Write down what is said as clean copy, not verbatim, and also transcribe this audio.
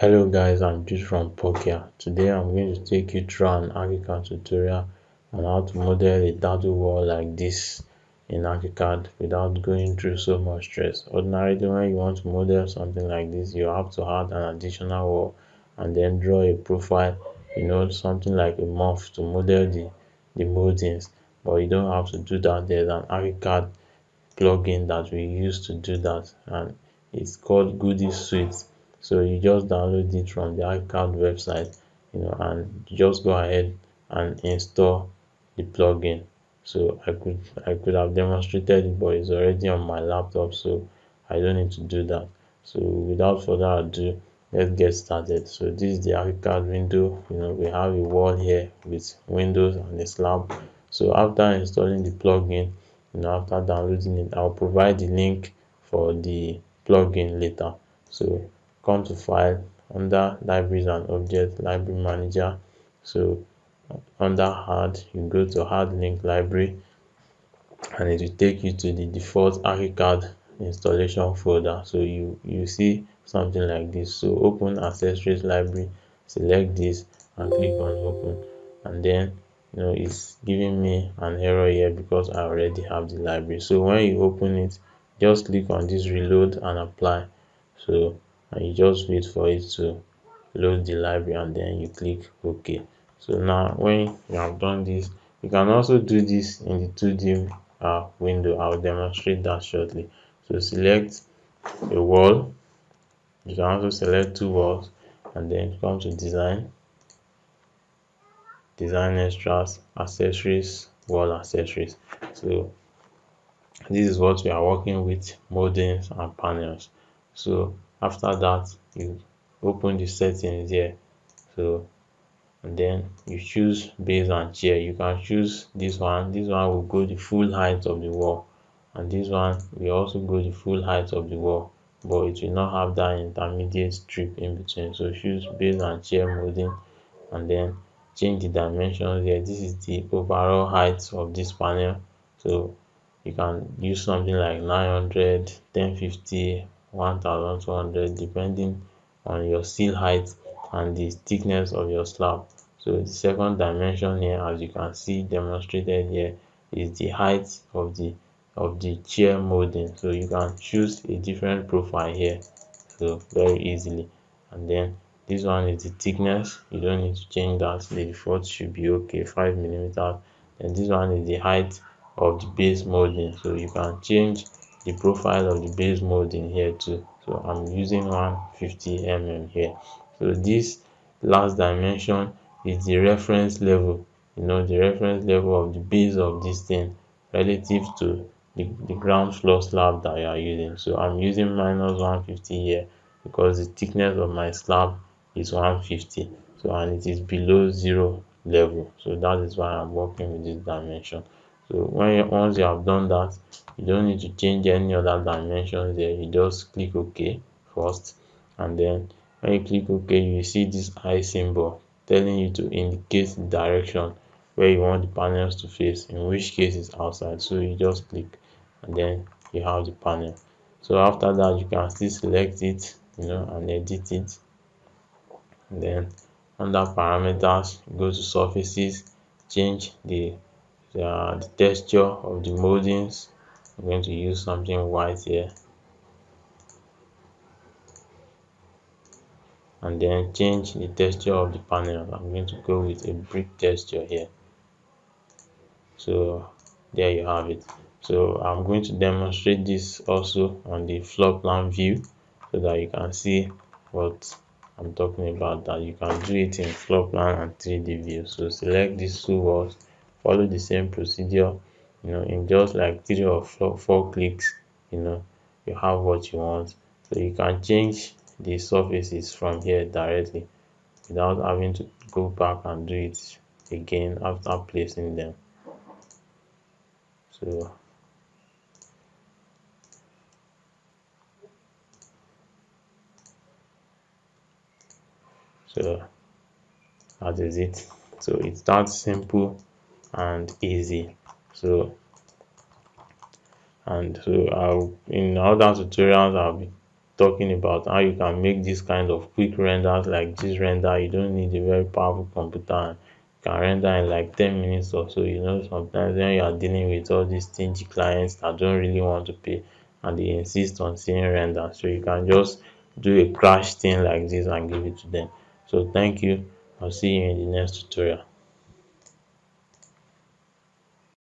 Hello guys, I'm Jude from Pokia. Today I'm going to take you through an Archicad tutorial on how to model a dado wall like this in Archicad without going through so much stress. Ordinarily, when you want to model something like this, you have to add an additional wall and then draw a profile, something like a morph to model the moldings. But you don't have to do that. There's an Archicad plugin that we use to do that, and it's called Goody Suite. So you just download it from the Archicad website, and you just go ahead and install the plugin. So I could have demonstrated it, but it's already on my laptop, so I don't need to do that. So without further ado, let's get started. So this is the Archicad window. We have a wall here with windows and a slab. So after installing the plugin, after downloading it, I'll provide the link for the plugin later. So come to file, under libraries and objects, library manager. So under add, you go to add link library, and it will take you to the default Archicad installation folder. So you see something like this. So open accessories library, select this and click on open, and then it's giving me an error here because I already have the library. So when you open it, just click on this reload and apply. So and you just wait for it to load the library, and then you click OK. So now when you have done this, you can also do this in the 2D window. I'll demonstrate that shortly. So select a wall. You can also select two walls, and then come to design extras, accessories, wall accessories. So this is what we are working with, moldings and panels. So after that, you open the settings here. So and then you choose base and chair. You can choose this one. This one will go the full height of the wall, and this one will also go the full height of the wall, but it will not have that intermediate strip in between. So choose base and chair molding, and then change the dimensions here. This is the overall height of this panel. So you can use something like 900, 1050, 1200, depending on your seal height and the thickness of your slab. So the second dimension here, as you can see demonstrated here, is the height of the chair molding. So you can choose a different profile here, so very easily. And then this one is the thickness. You don't need to change that. The default should be okay, 5 millimeters. And this one is the height of the base molding. So you can change the profile of the base molding here too. So I'm using 150 here. So this last dimension is the reference level, the reference level of the base of this thing relative to the ground floor slab that you are using. So I'm using minus 150 here because the thickness of my slab is 150. So and it is below zero level. So that is why I'm working with this dimension. So once you have done that, you don't need to change any other dimensions there. You just click OK first, and then when you click OK, you see this eye symbol telling you to indicate the direction where you want the panels to face, in which case is outside. So you just click, and then you have the panel. So after that, you can still select it, and edit it. And then under parameters, go to surfaces, change the texture of the moldings. I'm going to use something white here, and then change the texture of the panel. I'm going to go with a brick texture here. So there you have it. So I'm going to demonstrate this also on the floor plan view so that you can see what I'm talking about, that you can do it in floor plan and 3D view. So select these two walls, follow the same procedure, in just like 3 or 4 clicks, you have what you want. So you can change the surfaces from here directly without having to go back and do it again after placing them. So that is it. So it's that simple and easy. So in other tutorials, I'll be talking about how you can make this kind of quick renders like this render. You don't need a very powerful computer, and you can render in like 10 minutes or so. Sometimes when you are dealing with all these stingy clients that don't really want to pay and they insist on seeing render, so you can just do a crash thing like this and give it to them. So thank you. I'll see you in the next tutorial.